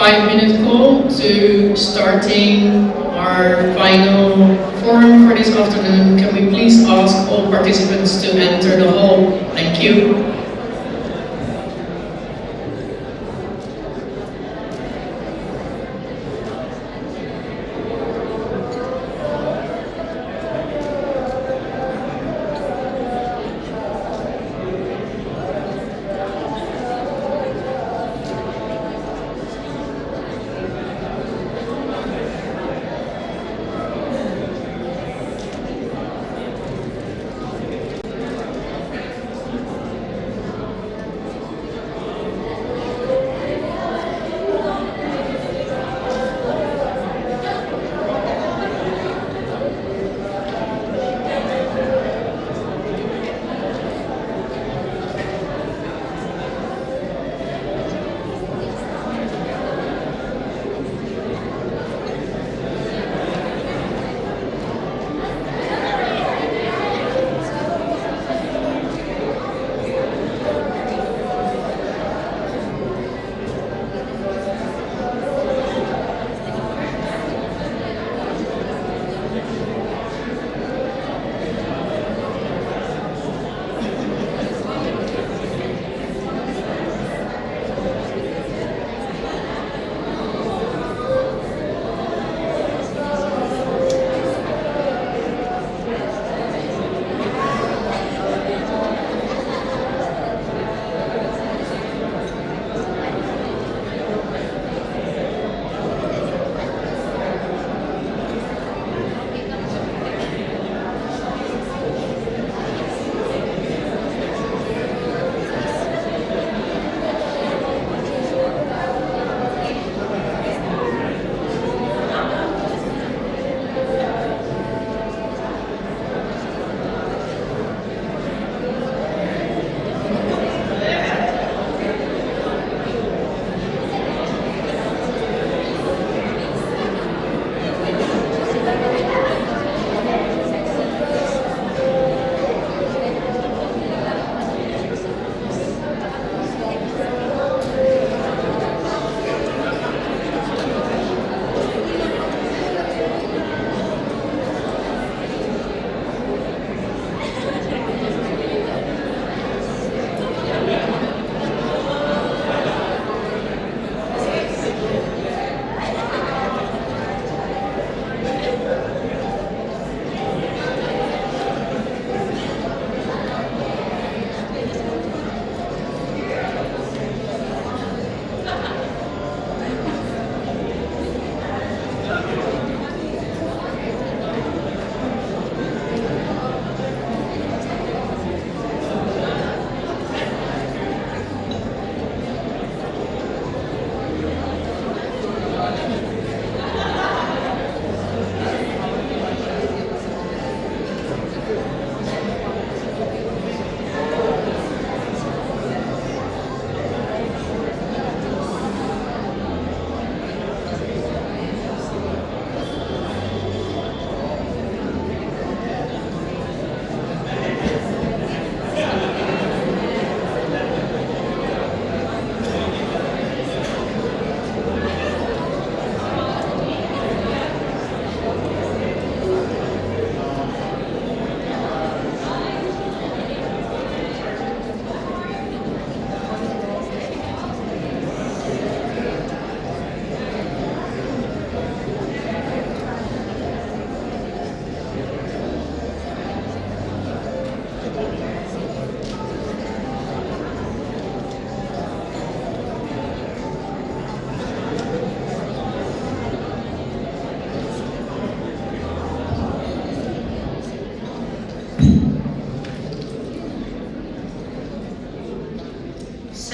5-minute call to starting our final forum for this afternoon. Can we please ask all participants to enter the hall? Thank you.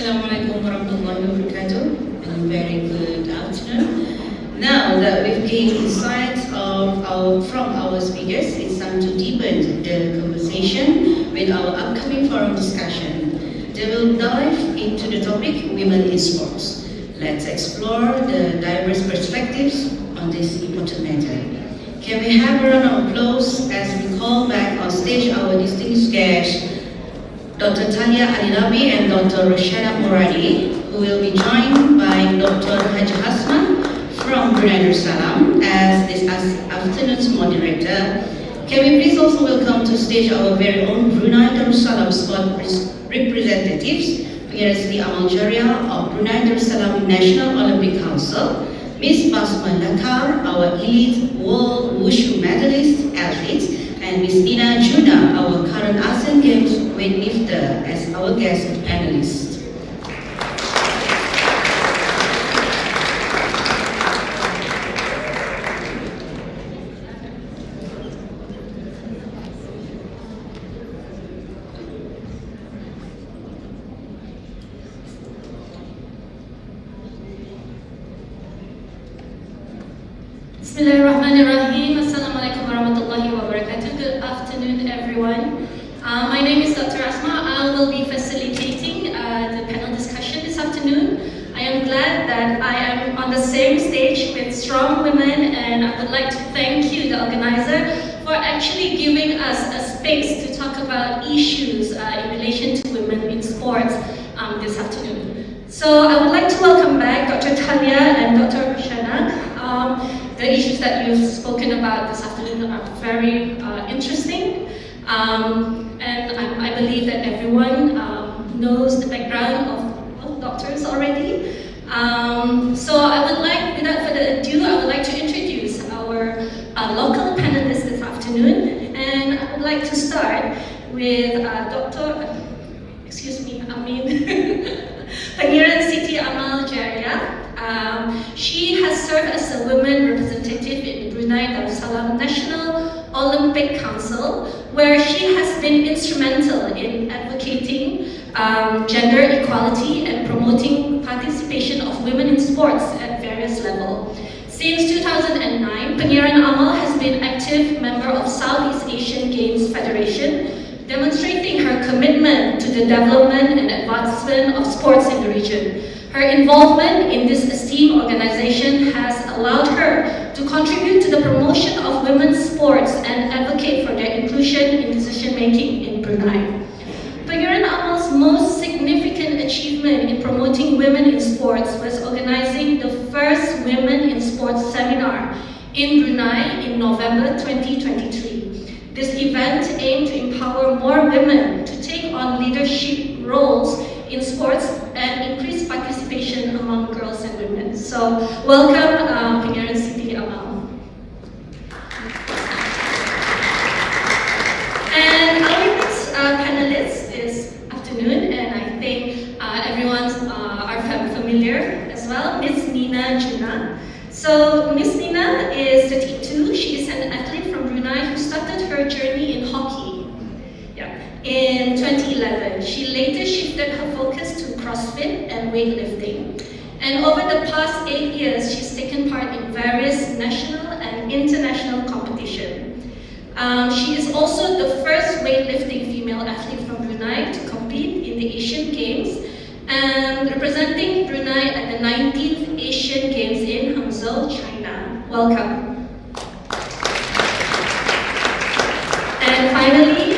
Assalamualaikum warahmatullahi wabarakatuh, and very good afternoon. Now that we've gained insights from our speakers, it's time to deepen the conversation with our upcoming forum discussion. They will dive into the topic Women in Sports. Let's explore the diverse perspectives on this important matter. Can we have a round of applause as we call back on stage our distinguished guests, Dr. Tanya Alilabi and Dr. Roshana Muradi. who will be joined by Dr. Haji Hasman from Brunei Darussalam as this afternoon's moderator. Can we please also welcome to stage our very own Brunei Darussalam sport representatives, Pengira Siti Amal Jariah of Brunei Darussalam National Olympic Council, Ms. Basma Lakar, our elite world wushu medalist athlete, and Ms. Nina Juna, our current Asian Games weightlifter, as our guest panelist. Bismillahirrahmanirrahim. Assalamualaikum warahmatullahi wabarakatuh. Good afternoon, everyone. My name is Dr. Asma. I will be facilitating the panel discussion this afternoon. I am glad that I am on the same stage with strong women, and I would like to thank you, the organizer, for actually giving us a space to talk about issues in relation to women in sports this afternoon. So I would like to welcome back Dr. Talia and Dr. Roshana. The issues that you've spoken about this afternoon are very interesting, and I believe that everyone knows the background of doctors already. So I would like, without further ado, I would like to introduce our local panelists this afternoon, and I would like to start with Pengira Siti Amal Jariah. She has served as a women representative in Brunei Darussalam National Olympic Council, where she has been instrumental in advocating gender equality and promoting participation of women in sports at various levels. Since 2009, Pengira Amal has been active member of Southeast Asian Games Federation, demonstrating her commitment to the development and advancement of sports in the region. Her involvement in this esteemed organization has allowed her to contribute to the promotion of women's sports and advocate for their inclusion in decision-making in Brunei. Pengira Amal's most significant achievement in promoting women in sports was organizing the first Women in Sports seminar in Brunei in November 2023. This event aimed to empower more women to take on leadership roles in sports and increase participation among girls and women. So, welcome, Pengira Siti Amal. And our next panelist this afternoon, and I think everyone's are familiar as well, Ms. Nina Juna. So, Ms. Nina is 32. She is an athlete from Brunei who started her journey in hockey in 2011. She later shifted her focus to CrossFit and weightlifting. And over the past 8 years, she's taken part in various national and international competitions. She is also the first weightlifting female athlete from Brunei to compete in the Asian Games and representing Brunei at the 19th Asian Games in Hangzhou, China. Welcome. And finally,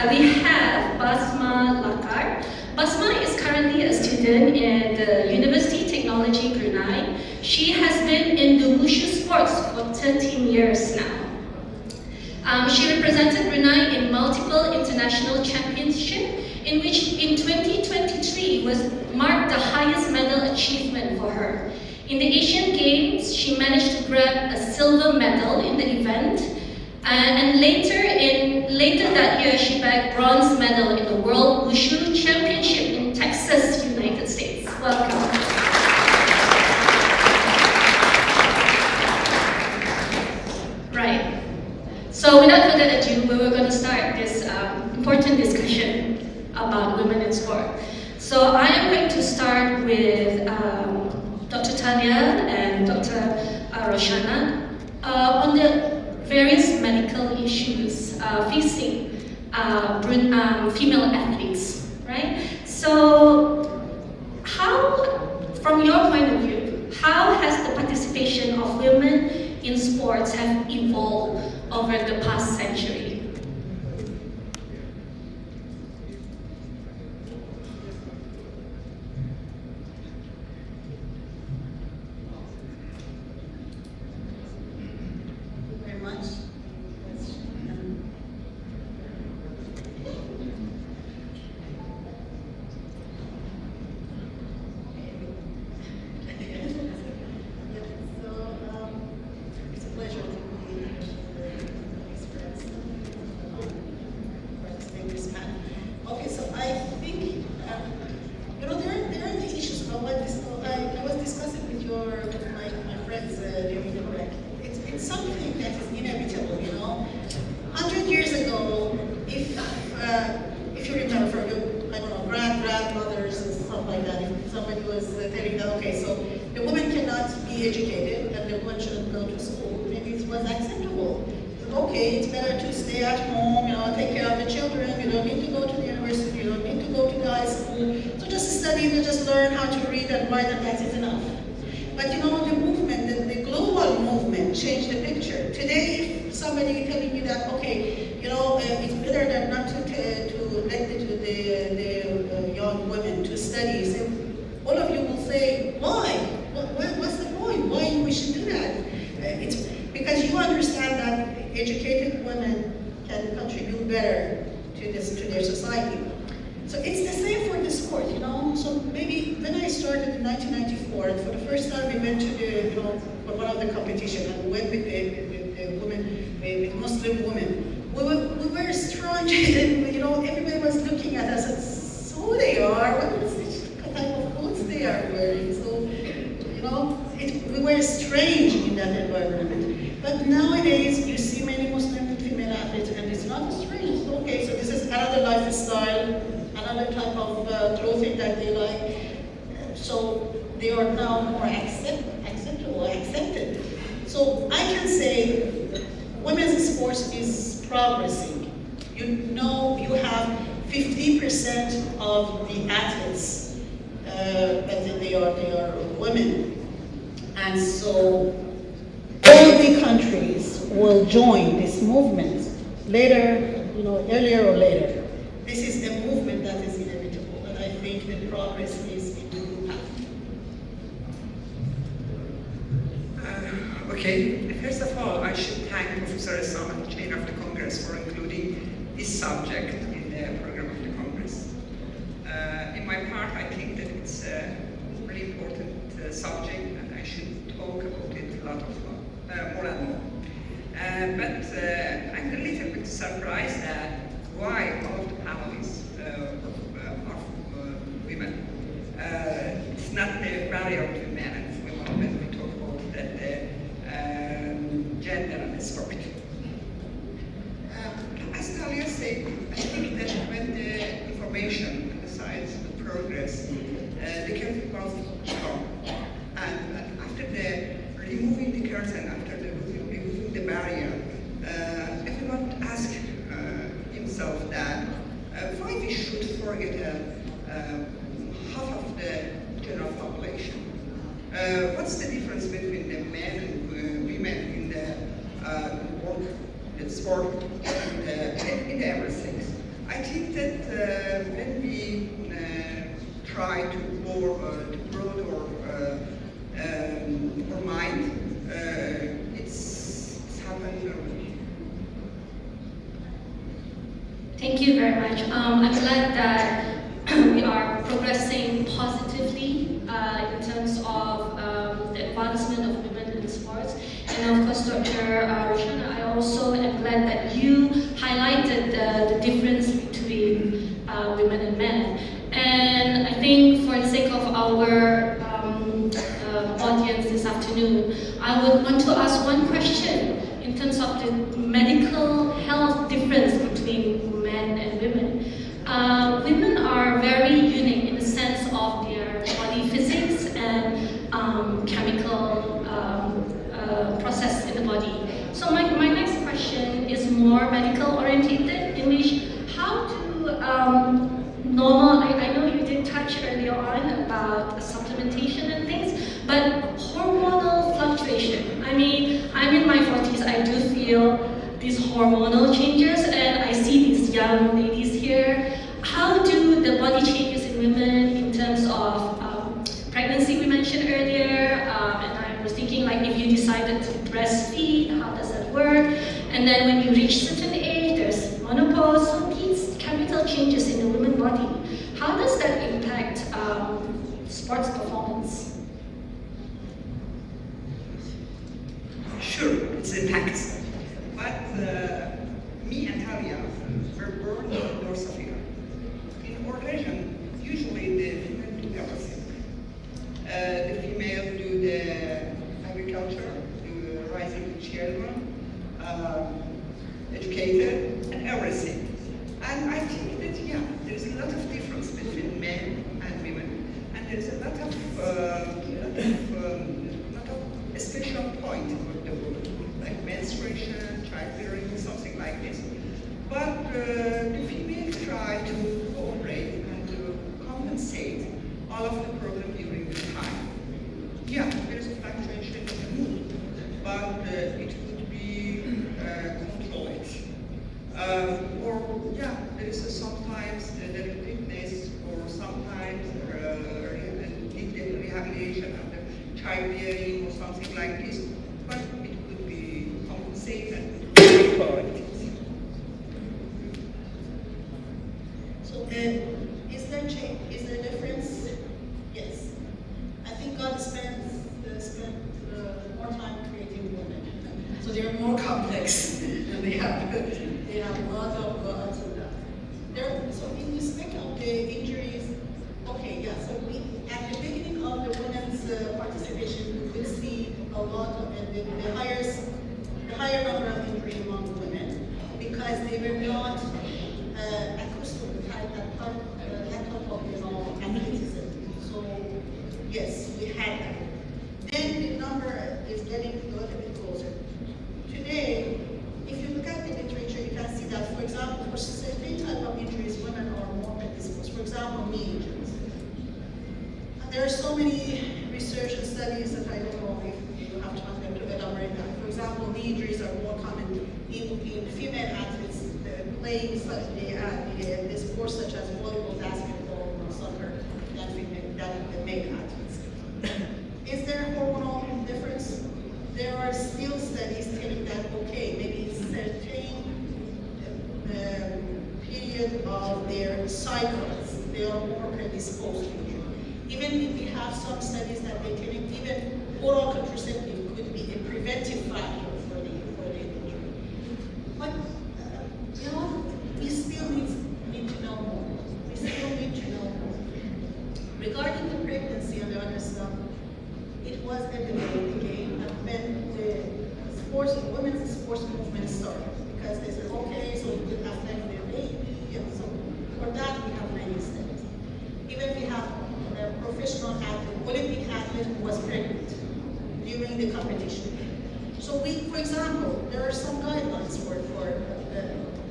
we have Basma Lakar. Basma is currently a student in the University Technology Brunei. She has been in the wushu sports for 13 years now. She represented Brunei in multiple international championships, in which in 2023 was marked the highest medal achievement for her. In the Asian Games, she managed to grab a silver medal in the event, and later that year, she bagged bronze medal in the World Wushu Championship in Texas, United States. Welcome. Right. So without further ado, we were going to start this important discussion about women in sport. So I am going to start with Dr. Talia and Dr. Roshana on the various medical issues facing female athletes, right? So from your point of view, how has the participation of women in sports have evolved over the past century? be educated and the woman shouldn't go to school, maybe it was acceptable. Okay, it's better to stay at home, take care of the children, you don't need to go to the university, you don't need to go to the high school. So just study, to just learn how to read and write, and that is enough. But the movement, the global movement changed the picture. Today, if somebody telling you that, okay, it's better than not to let the young women to study, so all of you will say, why? What's the point? Why we should do that? It's because you understand that educated women can contribute better to their society. So it's the same for the sport, So maybe when I started in 1994, and for the first time we went to for one of the competition, and went with the women, with Muslim women. We were strong, and everybody was looking at us and so they are. What type of clothes they are wearing? So we were strange in that environment. But nowadays, you see many Muslim female athletes, and it's not strange. It's okay, so this is another lifestyle, another type of clothing that they like. So they are now more accepted. So I can say women's sports is progressing. You have 50% of the athletes, but they are women. And so all the countries will join this movement later, earlier or later. This is a movement that is inevitable, and I think the progress is in the good path. Okay, first of all, I should thank Professor Samat, Chair of the Congress, for including this subject in the program of the Congress. In my part, I think that it's a really important subject, and I should talk about it a lot more and more. But I'm a little bit surprised at why all of the panelists are women. It's not the barrier between men and women when we talk about the gender and sport. As Talia said, I think that when the information and the science and the progress, they can be both strong. And after the removing the curtain, after the removing the barrier, everyone ask himself that why we should forget half of the general population. What's the difference between the men and women in the work, the sport, and in everything? I think that when we try to broaden our mind, it's happened. Thank you very much. I'm glad that we are progressing positively in terms of the advancement of women in sports. And of course, Dr. Roshana, I also am glad that you highlighted the difference between women and men. And I think for the sake of our audience this afternoon, I would want to ask one question in terms of the medical health difference between men and women. Women are very unique in the sense of their body physics and chemical process in the body. So my next question is more medical oriented, in which how do normal, I know you did touch earlier on about supplementation and things, but hormonal fluctuation. I mean, I'm in my 40s, I do feel these hormonal changes, and I see these young ladies here. How do the body changes in women in terms of pregnancy we mentioned earlier, and I was thinking like if you decided to breastfeed, how does that work? And then when you reach certain age, there's menopause, so these chemical changes in the woman body, how does that impact sports performance? Sure, it's impacts. But me and Talia were born in North Africa. In our region, usually the female do everything. The female do the agriculture, do raising children, educated, and everything. And I think that, yeah, there's a lot of difference between men and women. And there's a lot of the female try to cooperate and to compensate all of the problem during the time. Yeah, there is a fluctuation in the mood, but it could be controlled. Or yeah, there is sometimes the weakness, or sometimes needed rehabilitation after childbearing or something like this, but it could be compensated and corrected. So is there change? Is there difference? Yes. I think God spent more time creating women, so they're more complex, and they have a lot of gods and that. So in respect of the injuries, okay, yeah. So at the beginning of the women's participation, we could see a lot of the higher number of injury among women because they were not accustomed to that part of athleticism. So yes, we had that. Then the number is getting a little bit closer. Today, if you look at the literature, you can see that, for example, for certain type of injuries, women are more predisposed. For example, knee injuries. And there are so many research and studies that I don't know if you have time to elaborate that. For example, knee injuries are more common in female athletes playing the sports such as volleyball, basketball, or soccer than the male athletes. Is there a hormonal difference? There are still studies telling that, okay, maybe certain period of their cycles, they are more predisposed to injury. Even if we have some studies that they telling even oral contraceptive could be a preventive factor for the injury. But you know, we still need to know more. We still need to know more. Regarding the pregnancy and the other stuff, it was a debate again when the women's sports movement started, because they said, okay, so it could affect their baby, and so for that we have many studies. Even we have a professional athlete, Olympic athlete who was pregnant during the competition. So for example, there are some guidelines for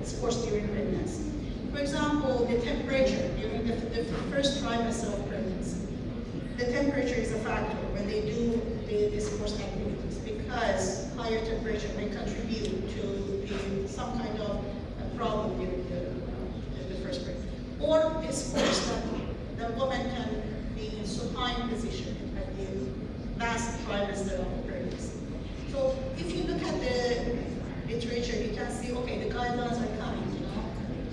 sports during pregnancy. For example, the temperature during the first trimester of pregnancy. The temperature is a factor when they do the sports activities, because higher temperature may contribute to some kind of a problem during the first pregnancy. Or the sports that the woman can be in supine position at the last trimester of the pregnancy. So if you look at the literature, you can see, okay, the guidelines are coming, you know,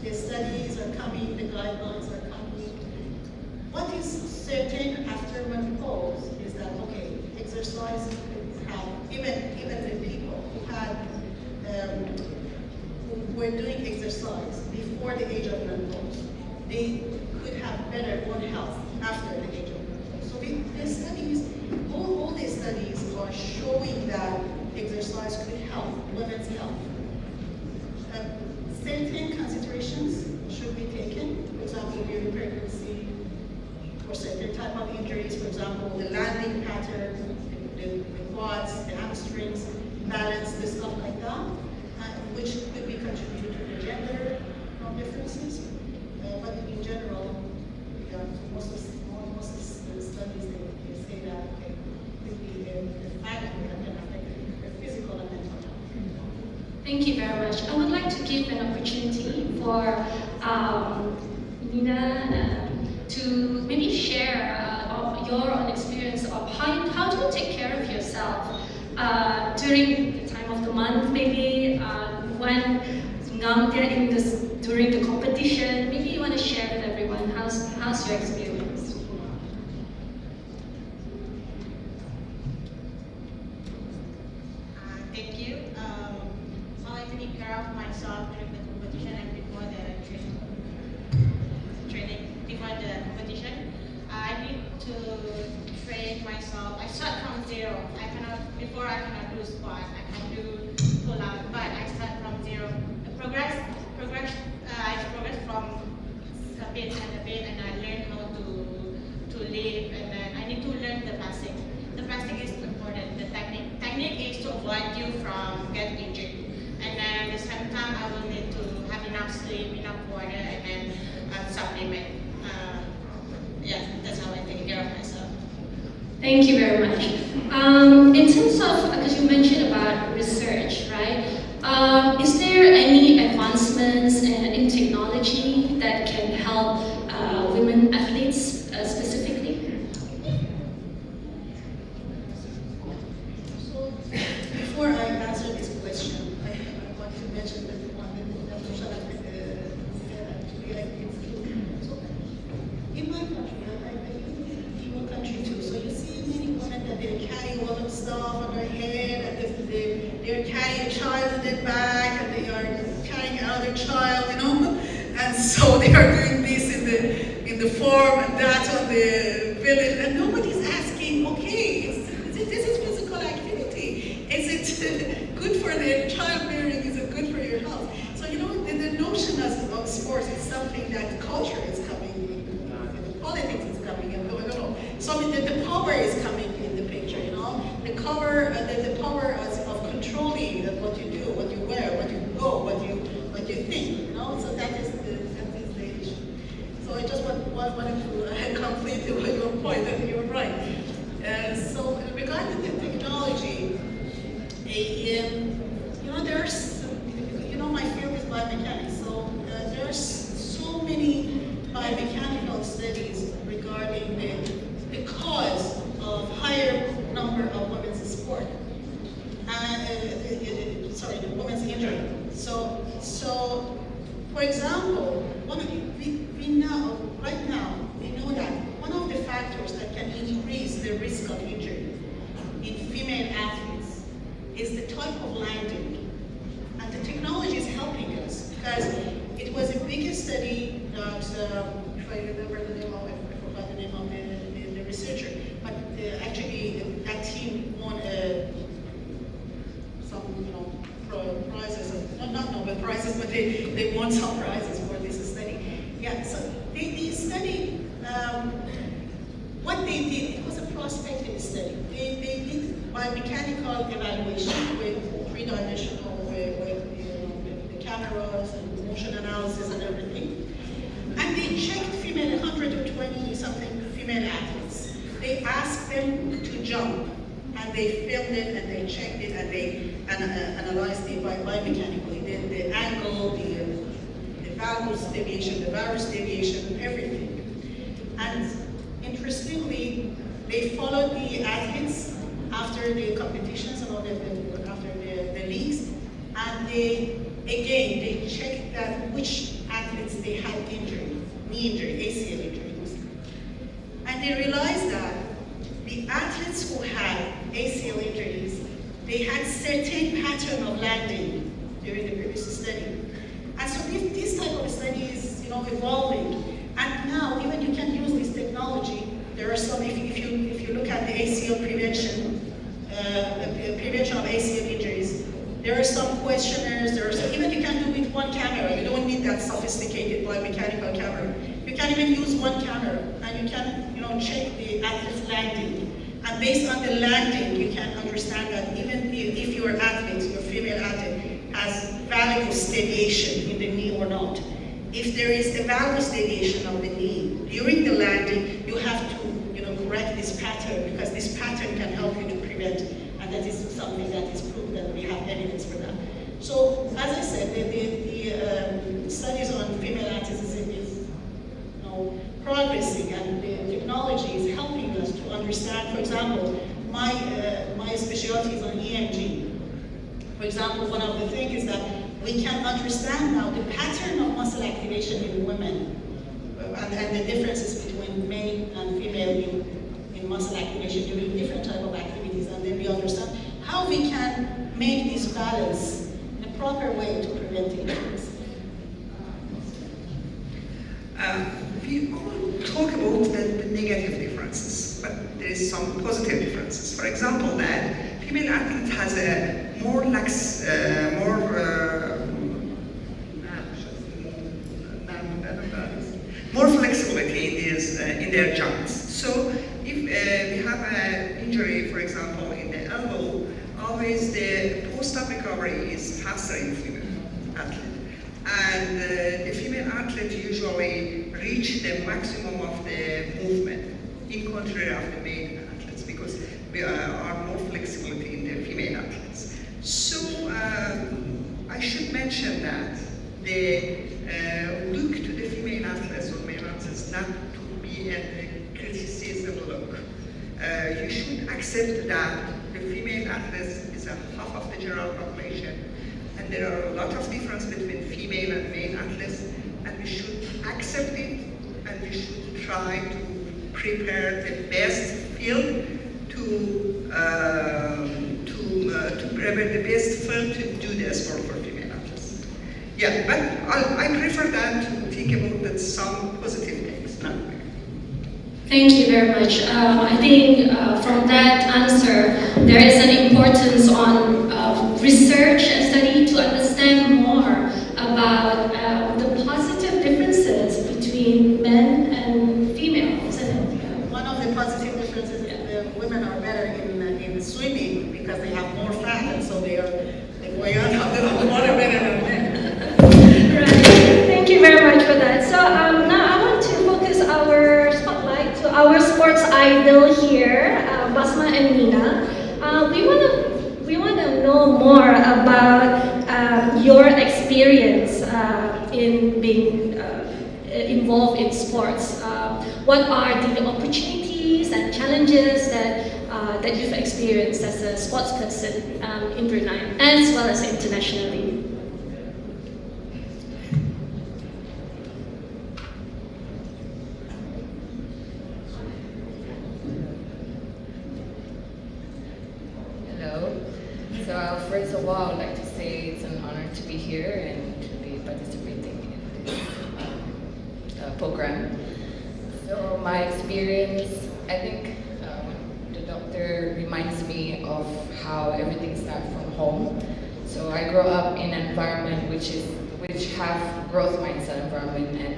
the studies are coming, the guidelines are coming. What is certain after menopause is that, okay, exercise could have, even the people who had, who were doing exercise before the age of menopause, they could have better bone health after the age of menopause. So the studies, all these studies are showing that exercise could help women's health. Certain considerations should be taken, for example, during pregnancy, for certain type of injuries, for example, the landing pattern, the quads, the hamstrings, balance, the stuff like that, which could be contributed to the gender differences. But in general, most of the studies, they say that it could be a factor that can affect the physical and mental health. Thank you very much. I would like to give an opportunity for Nina to maybe share your own experience of how to take care of yourself during the time of the month, maybe when during the competition. Maybe you want to share with everyone how's your experience. Thank you. So I take care of myself during the competition and before the training. Before the competition, I need to train myself. I start from zero. Before I cannot do squat. I can do pull up, but I start from zero. I progress from a bit and I learn how to live, and then I need to learn the basic. The basic is important. The technique is to avoid you from getting injured, and then at the same time I will need to have enough sleep. sleep, enough water, and then supplement. Yeah, that's how I take care of myself. Thank you very much. In terms of, because you mentioned about research, right? Is there any advancements in technology that can help women athletes specifically? So, before I answer this question, I want to mention that the one that Dr. Shalat said actually I think it's true. So, in my country, I live in your country too, so you see many women that they carry all of stuff on their head, and they're carrying a child in their back, and they are carrying another child, you know, and so they are doing this in the farm and that on the village, and nobody's asking, okay, this is physical activity. Is it good for the childbearing? Is it good for your health? So, you know, the notion of sports is something that culture is coming in, politics is coming in, so the power is coming in the picture, you know, the power of controlling what you do, what you wear, what you go, what you think, you know, so that is the issue. So I just wanted to complete your point, and you're right. So regarding the technology, you know, there's, you know, my field is biomechanics, so there's so many biomechanical studies regarding the cause of higher number of women's sport, the women's injury. So for example, we know right now, we know that one of the factors that can increase the risk of injury in female athletes is the type of landing. And the technology is helping us, because it was a big study that, if I remember the name of it, I forgot the name of the researcher, but actually that team won some, you know, prizes, not Nobel prizes, but they won some prizes for this study. Yeah, so they studied, what they did, it was a prospective study. They did biomechanical evaluation with three-dimensional, with you know, the cameras and motion analysis and everything. And they checked 120 something female athletes. They asked them to jump, and they filmed it, and they checked it, and they analyzed it biomechanically, the angle, the valgus deviation, the varus deviation, everything. And interestingly, they followed the athletes after the competitions and after the leagues, and they checked that which athletes they had injury, knee injury, ACL injury mostly. And they realized that the athletes who had ACL injuries, they had certain pattern of landing during the previous study. And so this type of study is, you know, evolving. And now, even you can use this technology. There are some, if you look at the ACL prevention, the prevention of ACL injuries, there are some questionnaires, even you can do with one camera. You don't need that sophisticated biomechanical camera. You can even use one camera, and you can, you know, check the athlete's landing. And based on the landing, you can understand that even if your athlete, your female athlete, has valgus deviation in the knee or not. If there is a valgus deviation of the knee during the landing, you have to, you know, correct this pattern, because this pattern can help you to prevent, and that is something that is proven, that we have evidence for that. So, as I said, the studies on female athleticism is, you know, progressing, and the technology is helping us to understand. For example, my specialty is on EMG. For example, one of the things is that we can understand now the pattern of muscle activation in women, and the differences between male and female in muscle activation during different type of activities, and then we understand how we can make this balance in a proper way to prevent injuries. We all talk about the negative differences, but there is some positive differences. For example, that female athlete has a more more flexibility in their joints. So if we have an injury, for example, in the elbow, always the post-op recovery is faster in female athlete. And and the female athlete usually reach the maximum of the movement, in contrary of the male athletes, because we are more flexibility in the female athletes. So I should mention that the look to the female athletes or male athletes not to be a criticism look. You should accept that the female athletes is a half of the general population, and there are a lot of difference between female and male athletes, and we should accept it, and we should try to prepare the best field to prepare the best field to do the sport for female athletes. Yeah, but I prefer that to think about that some positive things, not negative. Thank you very much. I think from that answer, there is an importance on research and study to understand more about the positive differences between men and females. One of the positive differences is that women are better in swimming because they have more fat, and so they weigh out of the water better than men. Right. Thank you very much for that. So now I want to focus our spotlight to our sports idol here, Basma and Nina. We want to know more about your experience in being involved in sports. What are the opportunities and challenges that you've experienced as a sports person in Brunei, as well as internationally? So first of all, I would like to say it's an honor to be here and to be participating in this program. So my experience, I think the doctor reminds me of how everything starts from home. So I grew up in an environment which have growth mindset environment, and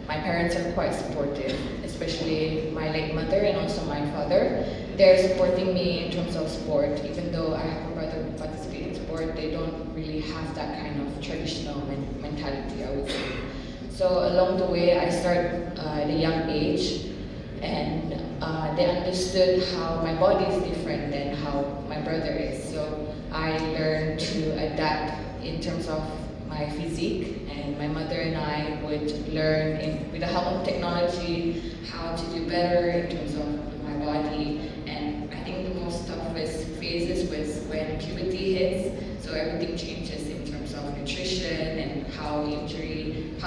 my parents are quite supportive, especially my late mother and also my father. They're supporting me in terms of sport. Even though I have a brother who participates in sport, they don't really have that kind of traditional mentality, I would say. So along the way, I started at a young age, and they understood how my body is different than how my brother is. So I learned to adapt in terms of my physique, and my mother and I would learn with the help of technology how to do better in terms of my body. And I think the most toughest phases was when puberty hits, so everything changes in terms of nutrition and how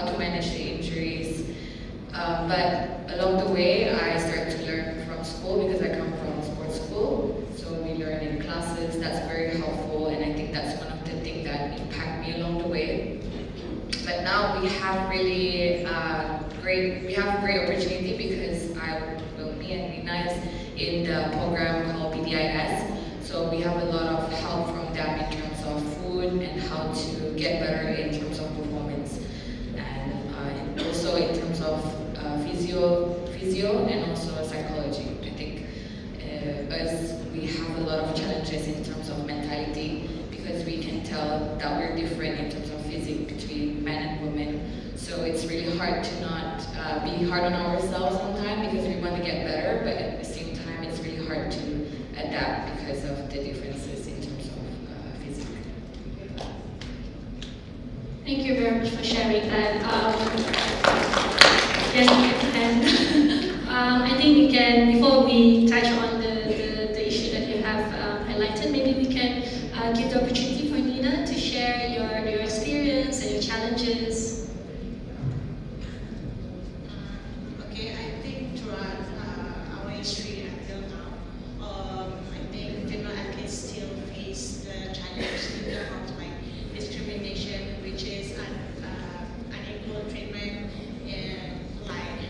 to manage the injuries. But along the way, I started to learn from school because I come from sports school, so we learn in classes. That's very helpful, and I think that's one of the things that impact me along the way. But now we have really great opportunity because me and Nina is in the program called BDIS. So we have a lot of help from them in terms of food and how to get better in terms of performance, and also in terms of physio and also psychology. I think as we have a lot of challenges in terms of mentality, because we can tell that we're different in terms of physique between men and women. So it's really hard to not be hard on ourselves sometimes because we want to get better, but at the same time it's really hard to adapt because of the differences in terms of physique. Thank you very much for sharing that. Yes, and I think we can, before we touch on the issue that you have highlighted, maybe we can give the opportunity for Nina to share your experience and your challenges. Okay, I think throughout our history until now, I think female athletes still face the challenge of like discrimination, which is unequal treatment, and like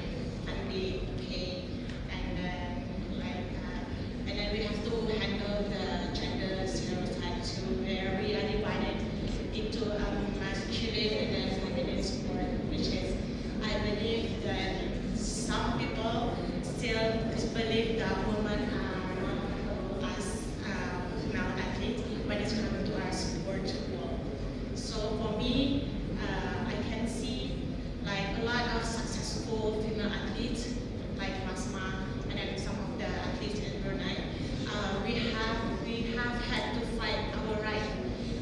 athletes like Masma and then some of the athletes in Brunei, we have had to fight our right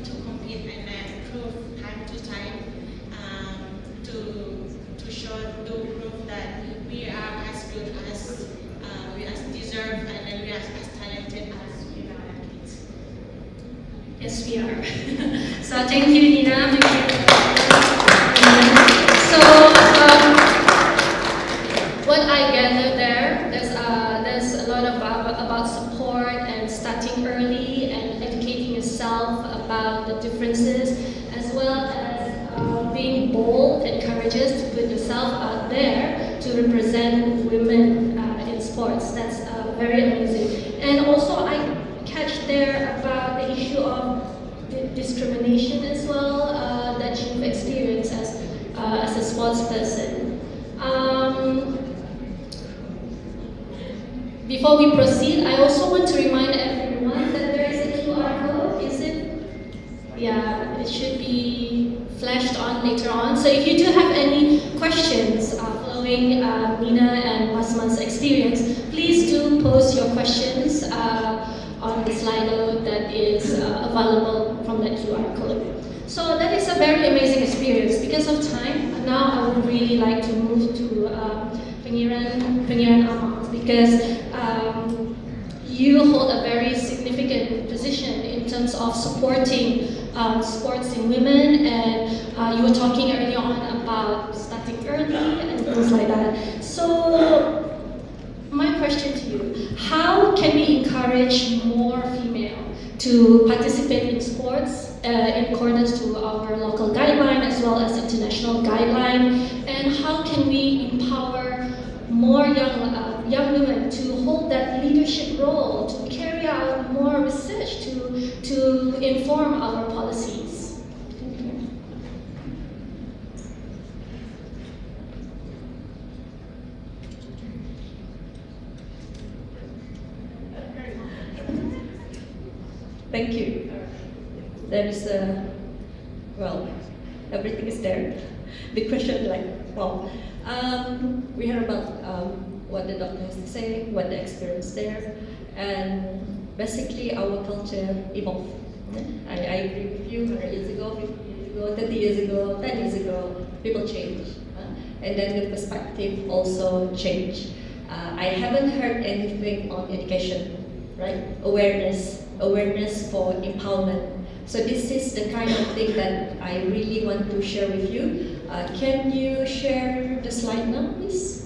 to compete and then prove time to time to show to prove that we are as good as we as deserve and then we are as talented as we are athletes. Yes, we are. So thank you, Nina. So what I gather there's a lot about support and starting early and educating yourself about the differences, as well as being bold and courageous to put yourself out there to represent women in sports. That's very amazing. And also I catch there about the issue of discrimination as well that you've experienced as a sports person. Before we proceed, I also want to remind everyone that there is a QR code. Is it? Yeah, it should be flashed on later on. So if you do have any questions following Nina and Masma's experience, please do post your questions on the Slido that is available from that QR code. So that is a very amazing experience. Because of time, now I would really like to move to Pengiran Ahmad, because you hold a very significant position in terms of supporting sports in women, and you were talking earlier on about starting early and things like that. So my question to you, how can we encourage more female to participate in sports in accordance to our local guideline as well as international guideline, and how can we empower more young women to hold that leadership role, to carry out more research, to inform our policies? Thank you. Thank you. There is well, everything is there. The question, like, well, we heard about what the doctor has to say, what the experience there, and basically our culture evolved. I agree with you. 100 years ago, 50 years ago, 30 years ago, 10 years ago, people change, and then the perspective also changed. I haven't heard anything on education, right? Awareness for empowerment. So this is the kind of thing that I really want to share with you. Can you share the slide now, please?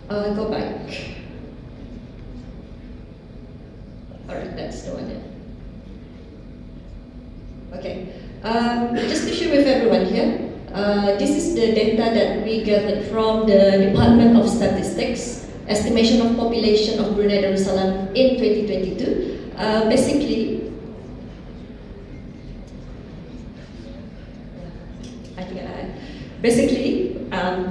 Go back. All right, that's the one there. Okay, just to share with everyone here, this is the data that we gathered from the Department of Statistics, estimation of population of Brunei Darussalam in 2022. Basically,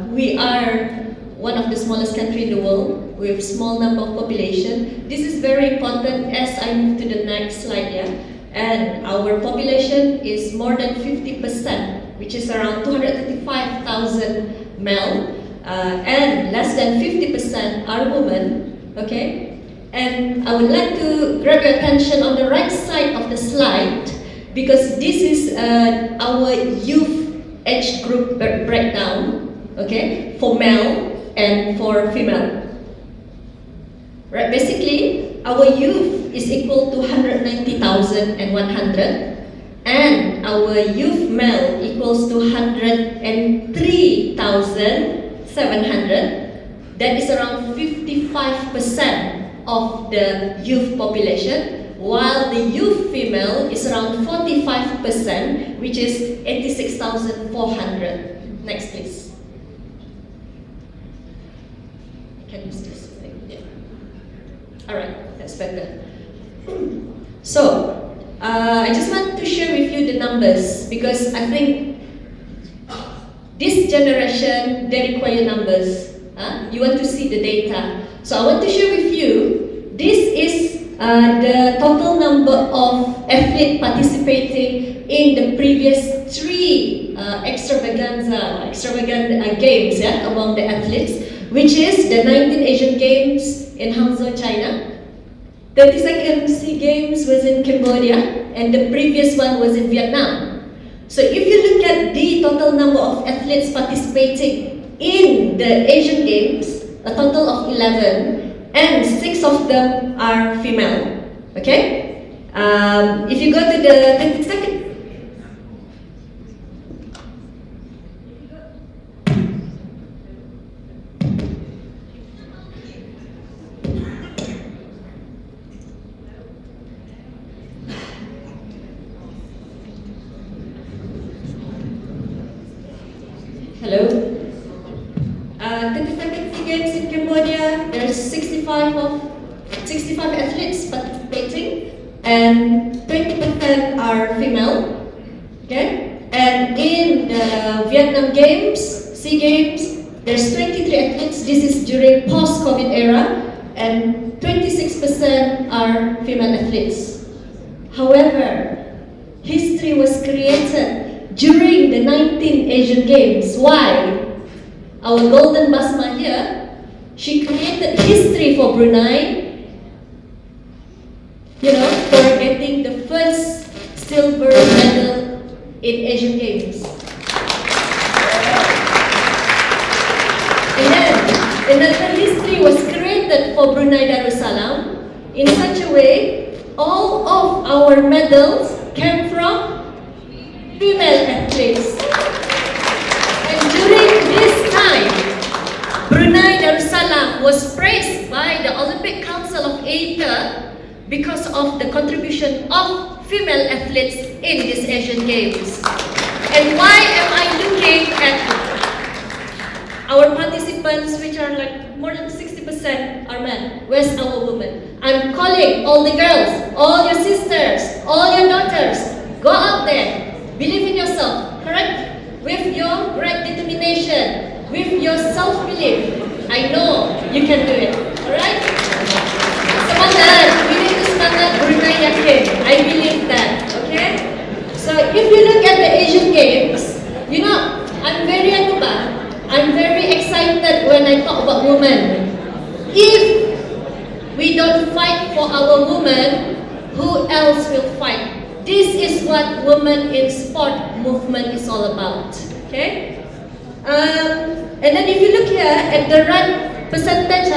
we are one of the smallest country in the world with small number of population. This is very important as I move to the next slide here. And our population is more than 50%, which is around 235,000 male, and less than 50% are women, okay? And I would like to grab your attention on the right side of the slide, because this is our youth age group breakdown, okay, for male and for female. Right, basically, our youth is equal to 190,100, and our youth male equals to 103,700. That is around 55% of the youth population, while the youth female is around 45%, which is 86,400. Next, please. Can you see this? Yeah. All right, that's better. So, I just want to share with you the numbers, because I think this generation, they require numbers. You want to see the data. So I want to share with you, this is the total number of athletes participating in the previous 3 extravagant games, yeah, among the athletes, which is the 19 Asian Games in Hangzhou, China. 32nd SEA Games was in Cambodia, and the previous one was in Vietnam. So if you look at the total number of athletes participating in the Asian Games, a total of 11, and 6 of them are female. Okay? If you go to the 32nd. Hello. 32nd SEA Games in Cambodia, there's 65 athletes participating, and 20% are female. Okay? And in the Vietnam Games, SEA Games, there's 23 athletes. This is during post-COVID era, and 26% are female athletes. However, history was created during the 19 Asian Games. Why? Our golden Basma here, she created history for Brunei, for getting the first silver medal in Asian Games. And then, another history was created for Brunei Darussalam in such a way, all of our medals came from female athletes. And during this time, Brunei Darussalam was praised by the Olympic Council of Asia because of the contribution of female athletes in these Asian Games. And why am I looking at our participants, which are like more than 60% are men? Where's our women? I'm calling all the girls, all your sisters, all your daughters, go out there. Believe in yourself, correct? With your great determination, with your self-belief, I know you can do it, alright? Semangat, we need to semangat Brunei yakin. I believe that, okay? So if you look at the Asian Games, I'm very excited when I talk about women. If we don't fight for our women, who else will fight? This is what women in sport movement is all about. Okay? And then if you look here at the run percentage,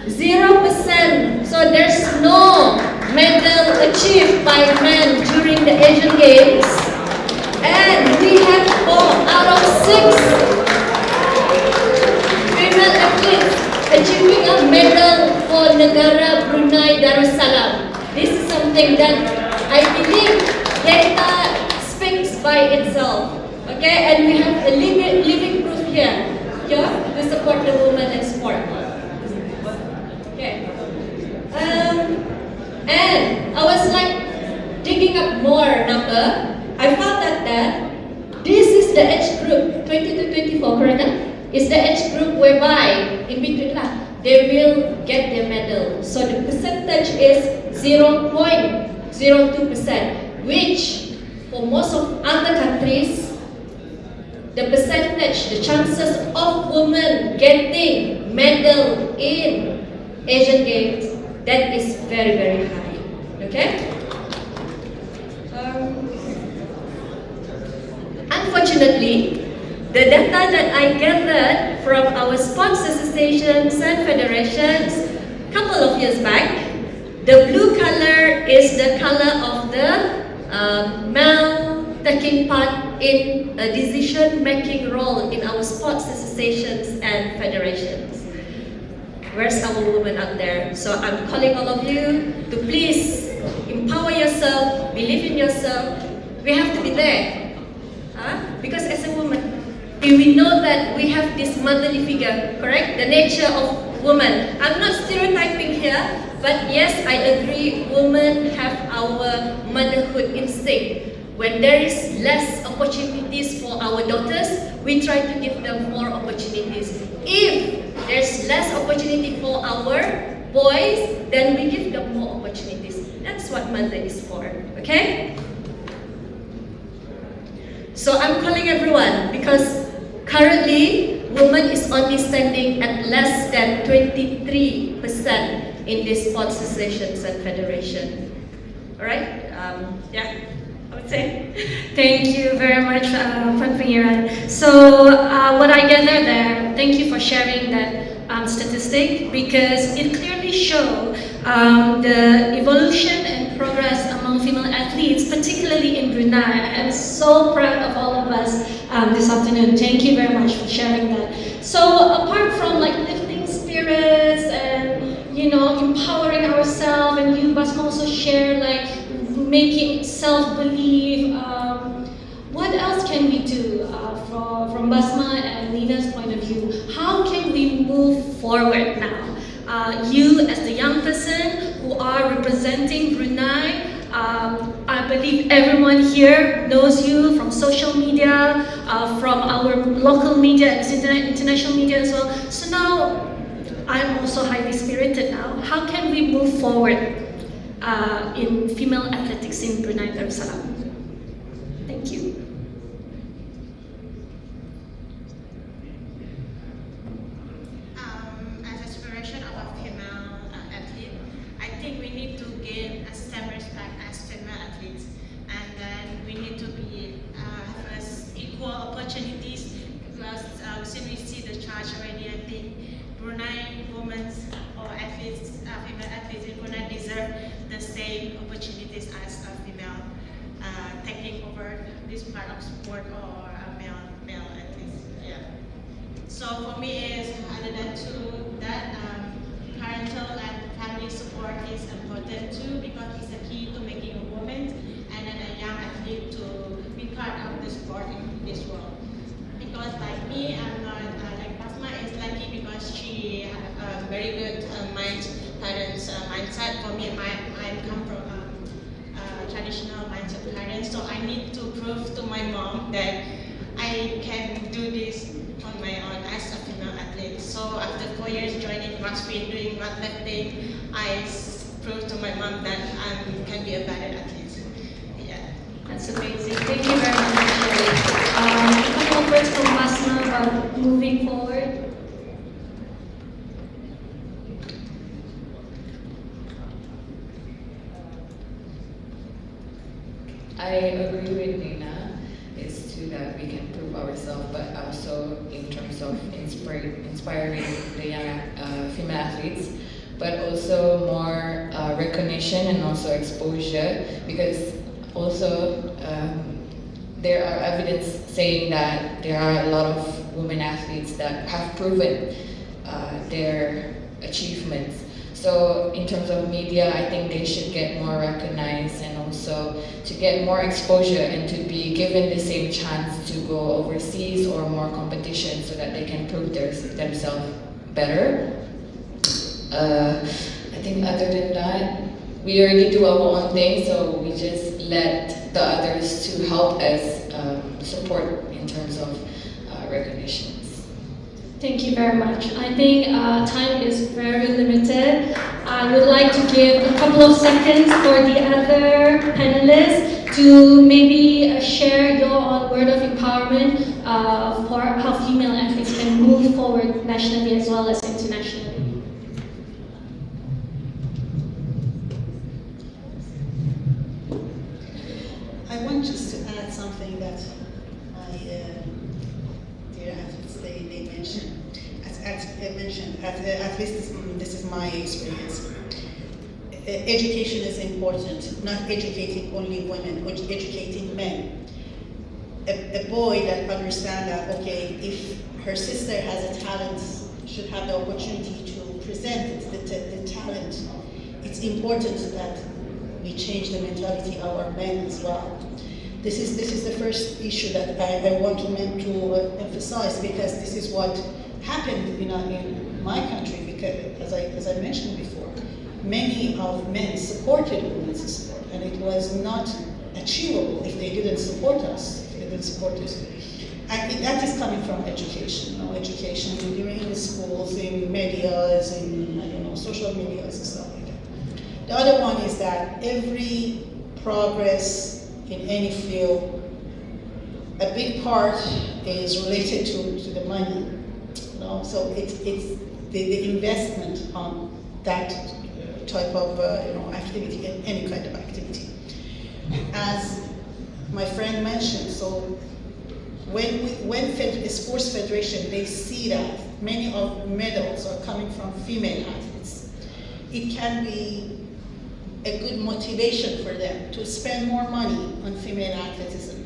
0%. So there's no medal achieved by men during the Asian Games. And we have 4 out of 6 female athletes achieving a medal for Negara Brunei Darussalam. This is something that I believe data speaks by itself. Okay, and we have a living proof here to support the women in sport. Okay. And I was like digging up more number. I found that this is the age group 20 to 24, correct? Is the age group whereby in between they will get their medal. So the percentage is 0.02%, which for most of other countries, the percentage, the chances of women getting medal in Asian Games, that is very, very high. Okay? Unfortunately, the data that I gathered from our sports associations and federations a couple of years back, the blue color is the color of the male taking part in a decision-making role in our sports associations and federations. Where's our women out there? So I'm calling all of you to please empower yourself, believe in yourself. We have to be there. Because as a woman, we know that we have this motherly figure, correct? The nature of woman. I'm not stereotyping here, but yes, I agree, women have our motherhood instinct. When there is less opportunities for our daughters, we try to give them more opportunities. If there's less opportunity for our boys, then we give them more opportunities. That's what mother is for, okay? So I'm calling everyone because currently women is only standing at less than 23% in these sports associations and federation. All right? Yeah, I would say. Thank you very much, Panpangiran. So what I gather there, thank you for sharing that statistic because it clearly shows the evolution and progress among female athletes, particularly in Brunei. I am so proud of all of us this afternoon. Thank you very much for sharing that. So apart from like lifting spirits and empowering ourselves, and you must also share like making self-belief. What else can we do from Basma and Nina's point of view? How can we move forward now? You as the young person who are representing Brunei, I believe everyone here knows you from social media, from our local media and international media as well. So now I'm also highly spirited now. How can we move forward in female athletics in Brunei Darussalam? Thank you. As aspiration of a female athlete, I think we need to gain a same respect as female athletes, and then we need to be have as equal opportunities because since we see the charge already, I think Brunei women or athletes, female athletes in Brunei deserve the same opportunities as a female taking over this part of sport or a male athletes. Yeah. So for me, is other than that parental and family support is important too because it's a key to making a woman and then a young athlete to be part of the sport in this world. Because like me, I'm not like Basma is lucky because she had a very good parents mindset. For me, I come from traditional mindset parents, so I need to prove to my mom that I can do this on my own as a female athlete. So after 4 years joining CrossFit, doing weightlifting, I proved to my mom that I can be a better athlete. Yeah. That's amazing. Thank you very much, Sherry. A couple of words from Basma about moving forward. I agree with Nina. It's true that we can prove ourselves, but also in terms of inspiring the young female athletes, but also more recognition and also exposure, because also there are evidence saying that there are a lot of women athletes that have proven their achievements. So in terms of media, I think they should get more recognized and also to get more exposure and to be given the same chance to go overseas or more competitions so that they can prove themselves better. I think other than that, we already do our own thing, so we just let the others to help us support in terms of recognitions. Thank you very much. I think time is very limited. I would like to give a couple of seconds for the other panelists to maybe share your own word of empowerment for how female athletes can move forward nationally as well as internationally. I want just to add something that my dear athletes they mentioned. At least this is my experience. Education is important, not educating only women, but educating men. A boy that understands that, okay, if her sister has a talent, should have the opportunity to present the talent. It's important that we change the mentality of our men as well. This is the first issue that I want to emphasize, because this is what happened in my country. Because as I mentioned before, many of men supported women's sport, and it was not achievable if they didn't support us. And that is coming from education. Education during the schools, in medias, in social medias and stuff like that. The other one is that every progress in any field a big part is related to the money. So it's the investment on that type of activity, any kind of activity. As my friend mentioned, so when a sports federation, they see that many of medals are coming from female athletes, it can be a good motivation for them to spend more money on female athleticism,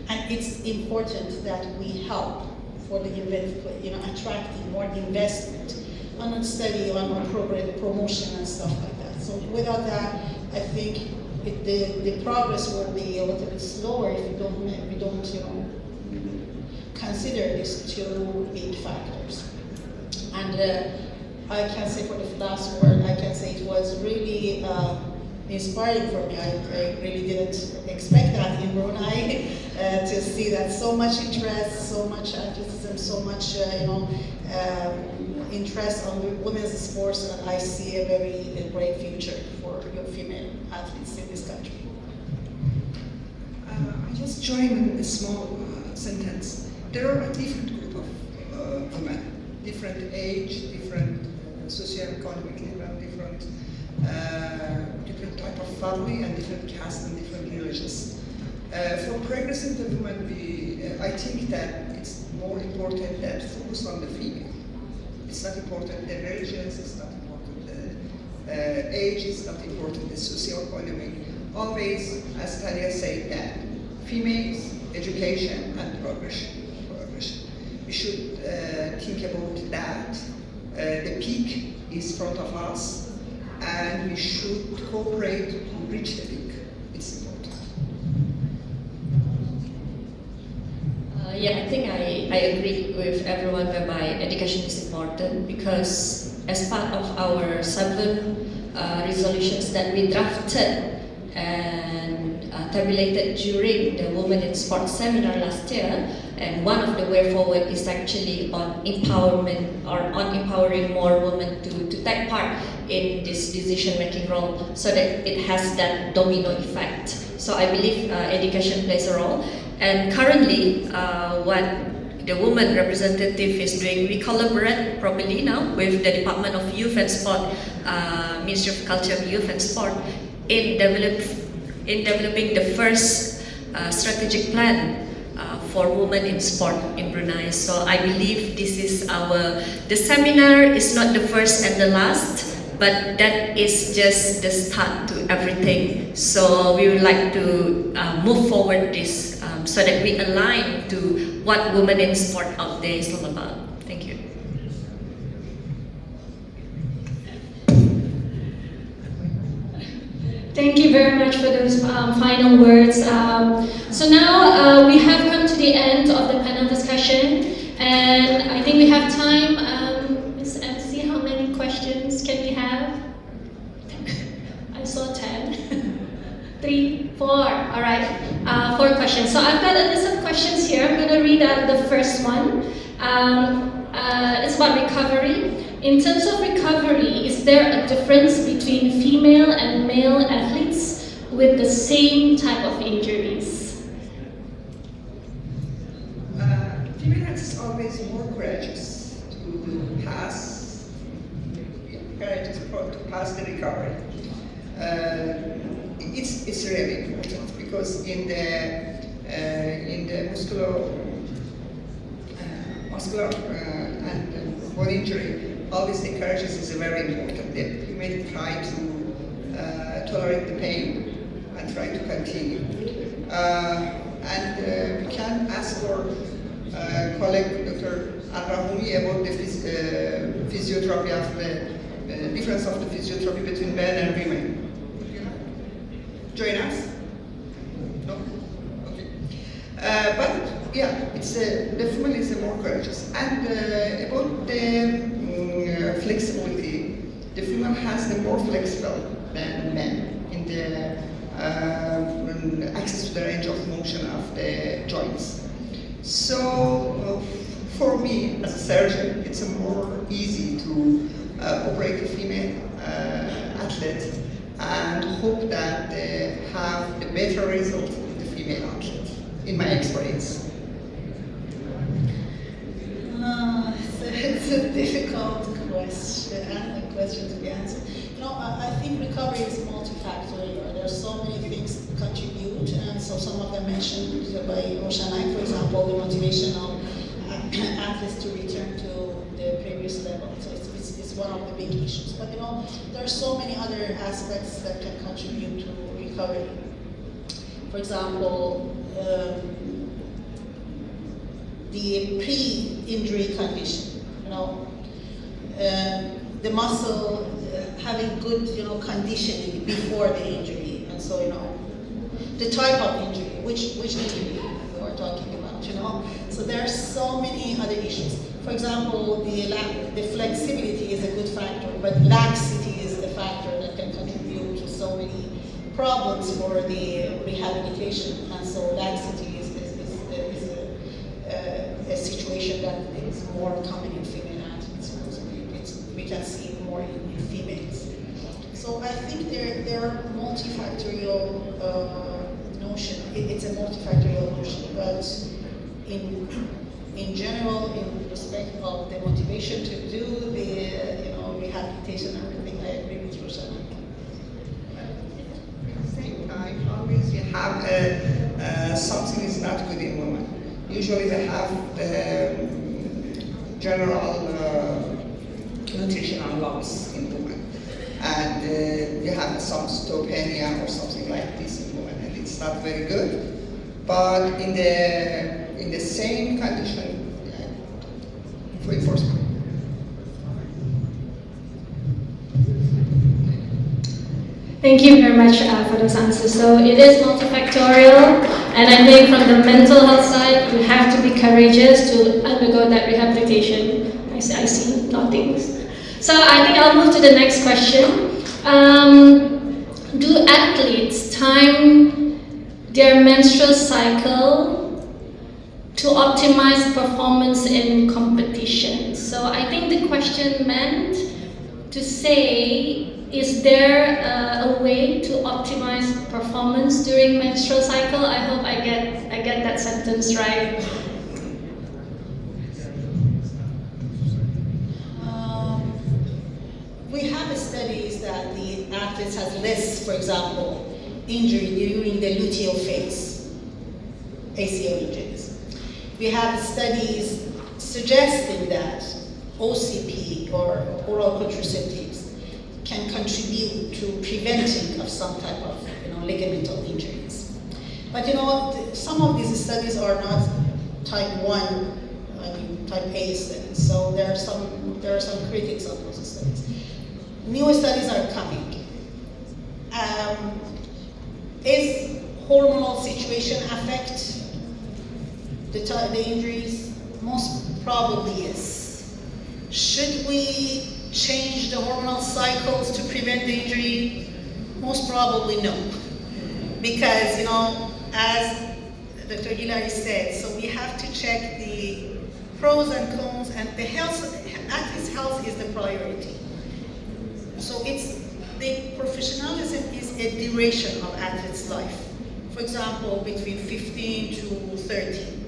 and it's important that we help for the attracting more investment on study, on program promotion and stuff like that. So without that, I think the progress will be a little bit slower if we don't consider these two big factors. And I can say for the last word, I can say it was really inspiring for me. I really didn't expect that in Brunei to see that so much interest, so much athleticism, so much interest on women's sports, and I see a great future for your female athletes in this country. I just joined a small sentence. There are a different group of women, different age, different socioeconomic level, different type of family, and different caste and different religions. For progress in development, I think that it's more important that focus on the female. It's not important the religions, it's not important the age, it's not important the socioeconomic. Always, as Talia said, that females, education, and progression. We should think about that. The peak is in front of us, and we should cooperate to reach the peak. It's important. I think I agree with everyone whereby education is important, because as part of our 7 resolutions that we drafted and tabulated during the Women in Sport seminar last year, and one of the way forward is actually on empowerment, or on empowering more women to take part in this decision-making role, so that it has that domino effect. So I believe education plays a role. And currently, what the woman representative is doing, we collaborate properly now with the Department of Youth and Sport, Ministry of Culture, Youth and Sport, in developing the first strategic plan for women in sport in Brunei. So I believe this is the seminar is not the first and the last, but that is just the start to everything. So we would like to move forward this so that we align to what women in sport out there is all about. Thank you. Thank you very much for those final words. So now we have come to the end of the panel discussion, and I think we have time. Ms. MC, how many questions can we have? I saw 10. 3, 4. All right, 4 questions. So I've got a list of questions here. I'm going to read out the first one. It's about recovery. In terms of recovery, is there a difference between female and male athletes with the same type of injuries? Female athletes are always more courageous to pass the recovery. It's really important, because in the muscular and bone injury, always the courageous is very important. You may try to tolerate the pain and try to continue. And we can ask our colleague Dr. Al-Rahumi about the physiotherapy of the difference of the physiotherapy between men and women. Join us? No? Okay. But yeah, the female is more courageous. And about the flexibility, the female has the more flexible than men in the access to the range of motion of the joints. So for me as a surgeon, it's more easy to operate a female athlete and hope that they have the better result in the female athlete. in my experience? It's a difficult question to be answered. I think recovery is multifactorial. There are so many things that contribute, and so some of them mentioned by Roshanai, for example, the motivation of athletes to return to the previous level. So it's one of the big issues. But there are so many other aspects that can contribute to recovery. For example, the pre-injury condition. The muscle having good, conditioning before the injury, and so the type of injury, which injury we are talking about, So there are so many other issues. For example, the flexibility is a good factor, but laxity is the factor that can contribute to so many problems for the rehabilitation, and so laxity is a situation that is more common in female athletes. We can see it more in females. So I think there are multifactorial notion. It's a multifactorial notion, but in general, in respect of the motivation to do the rehabilitation and everything, I agree with Rosanna. At the same time, always you have something is not good in women. Usually they have general nutritional loss in women, and you have some osteopenia or something like this in women, and it's not very good. But in the same condition, for enforcement. Thank you very much for those answers. So it is multifactorial, and I think from the mental health side, you have to be courageous to undergo that rehabilitation. I see nothing. So I think I'll move to the next question. Do athletes time their menstrual cycle to optimize performance in competition? So I think the question meant to say, is there a way to optimize performance during menstrual cycle? I hope I get that sentence right. We have studies that the athletes have less, for example, injury during the luteal phase, ACL injuries. We have studies suggesting that OCP or oral contraceptives can contribute to preventing of some type of ligamental injuries. But some of these studies are not type 1, type A studies. So there are some critics of those studies. New studies are coming. Is hormonal situation affect the injuries? Most probably yes. Should we change the hormonal cycles to prevent the injury? Most probably no. Because, as Dr. Hilary said, so we have to check the pros and cons, and the athlete's health is the priority. So the professionalism is a duration of athlete's life. For example, between 15 to 30.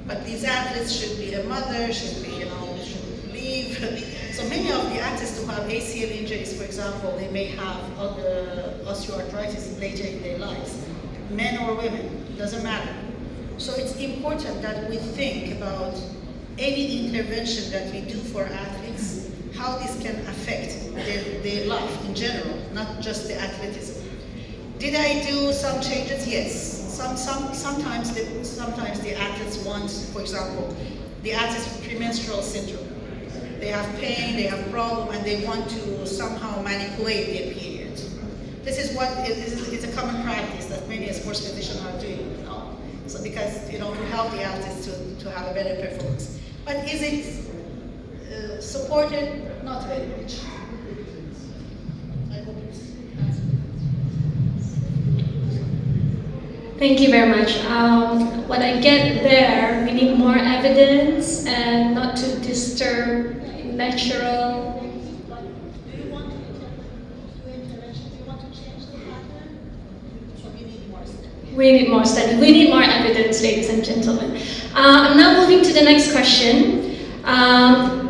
But these athletes should be a mother, should leave. So many of the athletes who have ACL injuries, for example, they may have osteoarthritis later in their lives. Men or women, it doesn't matter. So it's important that we think about any intervention that we do for athletes, how this can affect their life in general, not just the athleticism. Did I do some changes? Yes. Sometimes the athletes want, for example, the athletes with premenstrual syndrome. They have pain, they have problem, and they want to somehow manipulate their period. This is what is a common practice that many sports physicians are doing. So because to help the athletes to have a better performance. But is it supported? Not very much. I hope it's answered. Thank you very much. What I get there, we need more evidence and not to disturb natural. Do you want to do intervention? Do you want to change the pattern? So we need more studies. We need more study. We need more evidence, ladies and gentlemen. I'm now moving to the next question.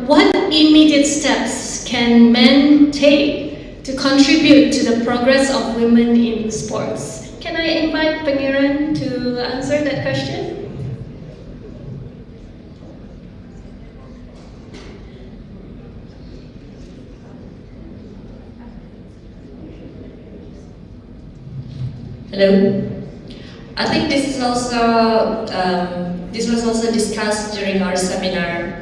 What immediate steps can men take to contribute to the progress of women in sports? Can I invite Pangeran to answer that question? Hello. I think this is also this was also discussed during our seminar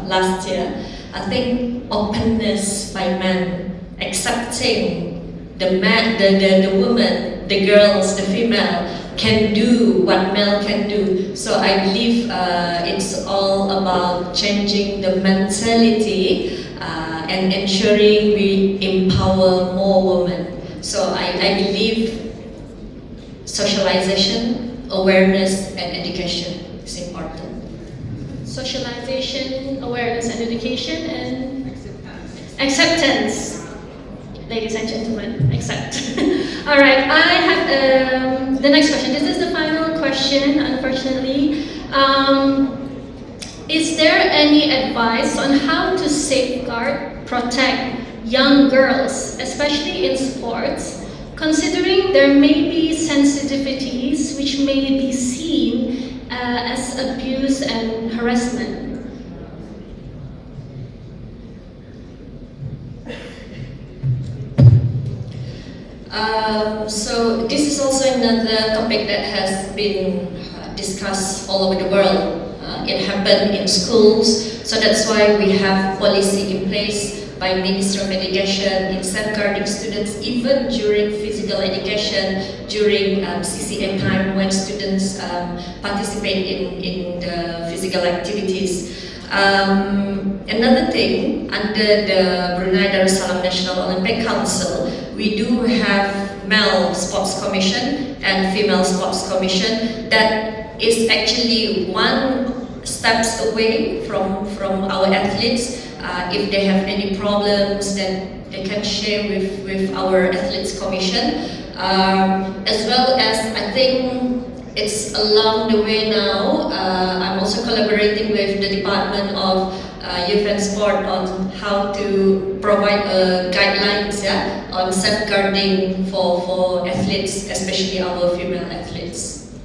last year. I think openness by men, accepting the man, the woman, the girls, the female can do what male can do. So I believe it's all about changing the mentality and ensuring we empower more women. So I believe socialization, awareness, and education is important. Socialization, awareness, and education, and acceptance. Ladies and gentlemen, accept. All right, I have the next question. This is the final question, unfortunately. Is there any advice on how to safeguard, protect young girls, especially in sports, considering there may be sensitivities which may be seen as abuse and harassment? So this is also another topic that has been discussed all over the world. It happened in schools, so that's why we have policy in place by Minister of Education in safeguarding students even during physical education, during CCA time when students participate in the physical activities. Another thing, under the Brunei Darussalam National Olympic Council, we do have male sports commission and female sports commission that is actually one steps away from our athletes. If they have any problems, then they can share with our athletes commission. As well as, I think it's along the way now, I'm also collaborating with the Department of Youth and Sport on how to provide guidelines on safeguarding for athletes, especially our female athletes.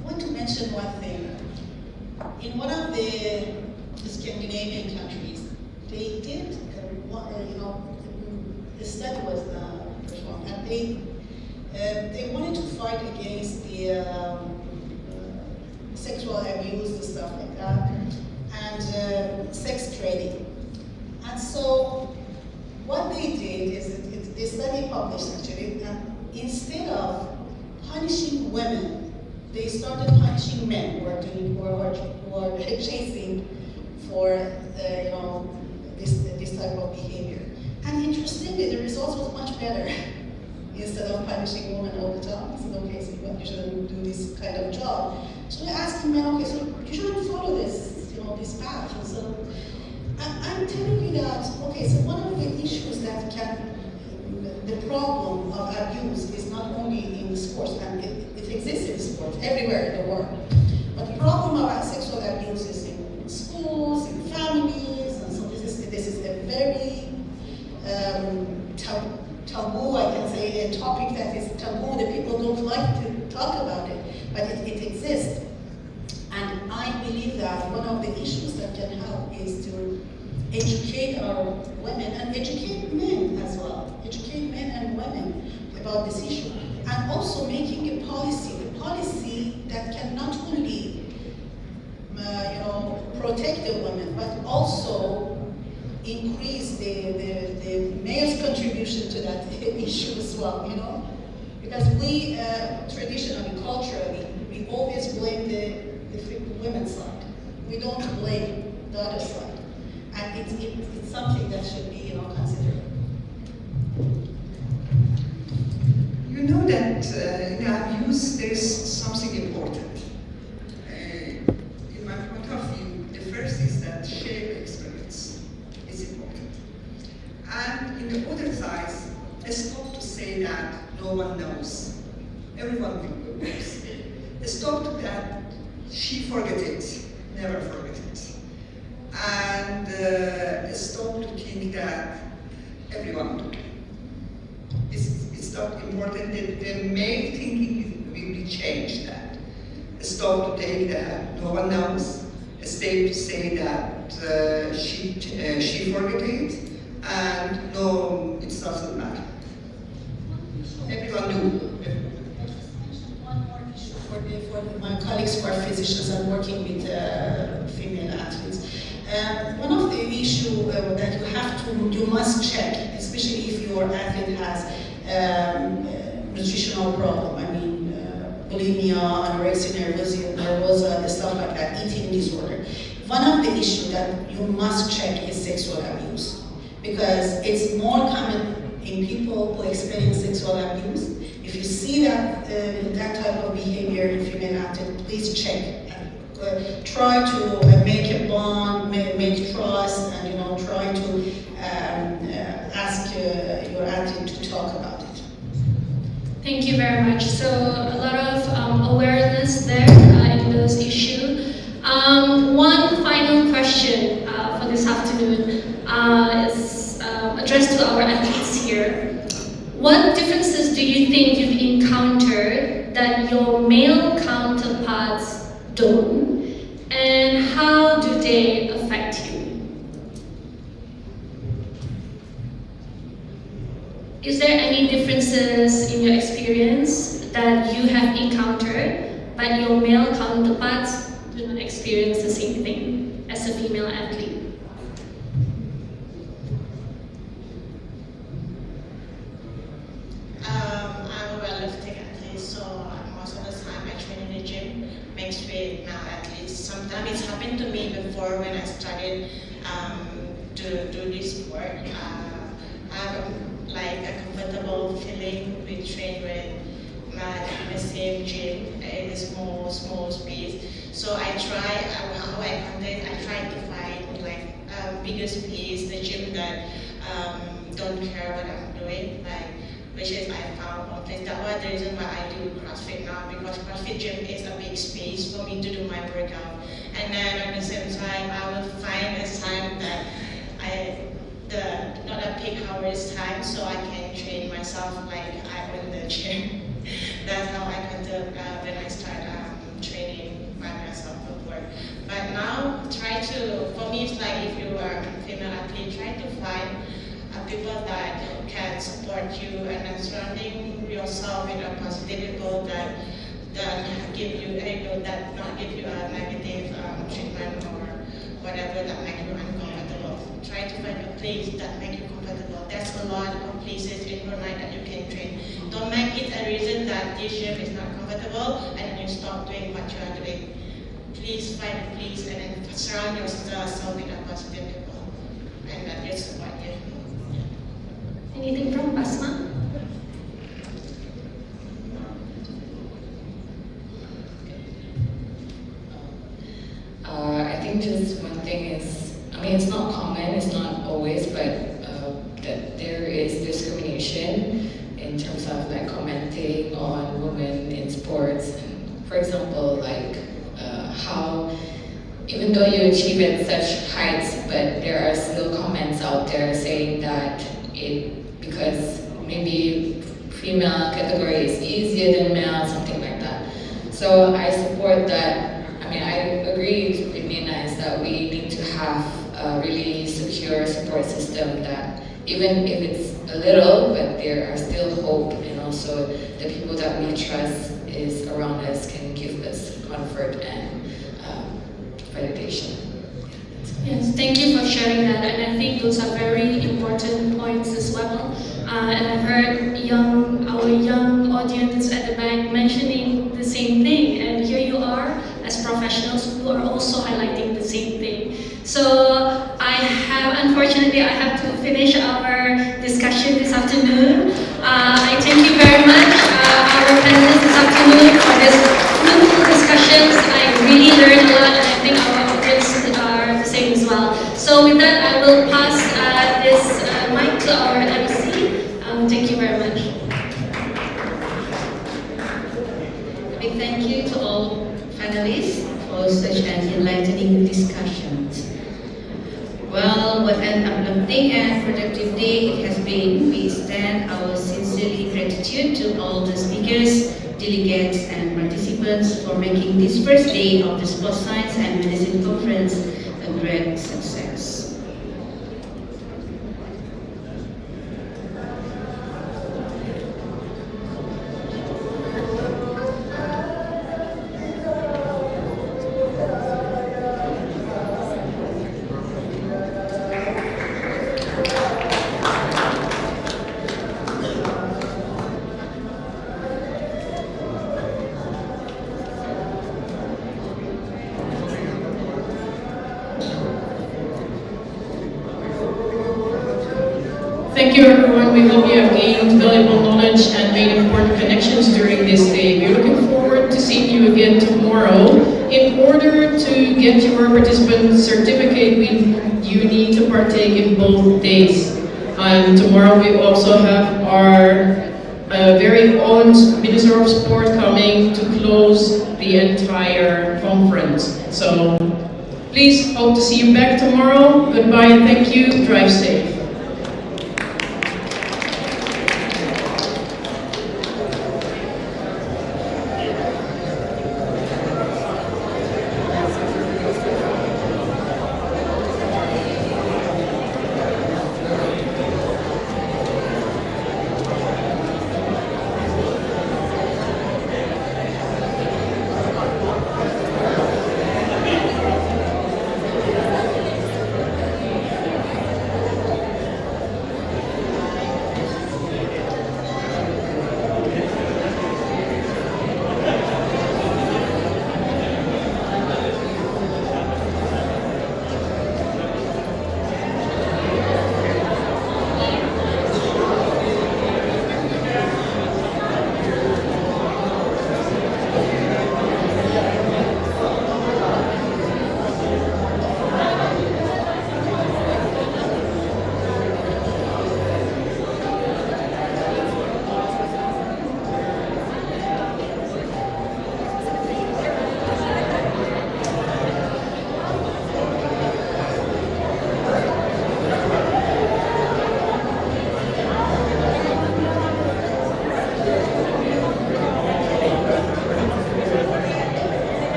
I want to mention one thing. In one of the Scandinavian countries, they did, the study was performed, and they wanted to fight against the sexual abuse and stuff like that, and sex trading. And so what they did is the study published actually, instead of punishing women, they started punishing men who are chasing for this type of behavior. And interestingly, the results was much better. Instead of punishing women all the time, I said, okay, so you shouldn't do this kind of job. So I asked men, okay, so you shouldn't follow this, this path. And so I'm telling you that, okay, so one of the issues that the problem of abuse is not only in sports, and it exists in sports everywhere in the world. But the problem of sexual abuse is in schools, in families, and so this is a very taboo, I can say, a topic that is taboo, that people don't like to talk about it, but it exists. And I believe that one of the issues that can help is to educate our women and educate men as well, educate men and women about this issue, and also making a policy that can not only protect the women, but also increase the male's contribution to that issue as well, because we traditionally, culturally, we always blame the women's side. We don't blame the other side, and it's something that should be considered. You know that in abuse there is something important. In my point of view, the first is that shared experience is important. And in the other side, stop to say that no one knows. Everyone will know. stop that she forget it, never forget it. And stop to think that everyone do. It's not important that the male thinking will be changed that. Stop to take that no one knows. Stay to say that she forget it, and no, it doesn't matter. Everyone do. One more issue for my colleagues who are physicians and working with female athletes. One of the issues that you must check, especially if your athlete has nutritional problem. I mean, bulimia, anorexia nervosa, and stuff like that, eating disorder. One of the issues that you must check is sexual abuse, because it's more common in people who experience sexual abuse. If you see that that type of behavior in female athletes, please check. Try to make a bond, make trust, and try to ask your athlete to talk about it. Thank you very much. So a lot of awareness there in those issues. One final question for this afternoon is addressed to our athletes here. What differences do you think you've encountered that your male counterparts don't, and how do they affect you? Is there any differences in your experience that you have encountered, but your male counterparts do not experience the same thing as a female athlete? I'm a weightlifting athlete, so most of the time I train in the gym, mixed with male athletes. Sometimes it's happened to me before when I started to do this sport. I have like a comfortable feeling with train with the same gym in a small space. So I try, how I contact, I try to find like a bigger space, the gym that don't care what I'm doing, like which is I found on place. That's why the reason why I do CrossFit now, because CrossFit gym is a big space for me to do my workout. And then at the same time, I will find a time that not a peak hours time, so I can train myself like I'm in the gym. That's how I can do when I start training by myself at work. But now, for me it's like if you are a female athlete, try to find people that can support you and then surrounding yourself with positive people that give you that not give you a negative treatment or whatever that make you uncomfortable. Try to find a place that make you comfortable. There's a lot of places in Brunei that you can train. Don't make it a reason that this gym is not comfortable and then you stop doing what you are doing. Please find a place and then surround yourself with positive people, and that will support you. Anything from Basma? I think just one thing is, I mean, it's not common, it's not always, but that there is discrimination in terms of like commenting on women in sports. And for example, like how even though you achieve at such heights, but there are still comments out there saying that because maybe female category is easier than male, something like that. So I support that. I mean, I agree with Nina is that we need to have a really secure support system that even if it's a little, but there are still hope, and also the people that we trust is around us can give us comfort and validation. Yes, thank you for sharing that, and I think those are very important points as well. And I've heard our young audience at the back mentioning the same thing, and here you are as professionals who are also highlighting the same thing. So unfortunately, I have to finish our discussion this afternoon. I thank you very much, our panelists this afternoon, for this fruitful discussions. I really learned a lot, and I think our audience are the same as well. So with that, I will pass this mic to our MC. Thank you very much. A big thank you to all panelists for such an enlightening discussion. Well, what an uplifting and productive day it has been. We extend our sincerely gratitude to all the speakers, delegates, and participants for making this first day of the Sports Science and Medicine Conference a great success. Thank you, everyone. We hope you have gained valuable knowledge and made important connections during this day. We're looking forward to seeing you again tomorrow. In order to get your participant certificate, you need to partake in both days. Tomorrow we also have our very own Minister of Sport coming to close the entire conference. So please hope to see you back tomorrow. Goodbye and thank you. Drive safe.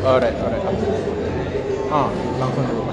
Alright. Langsung dulu.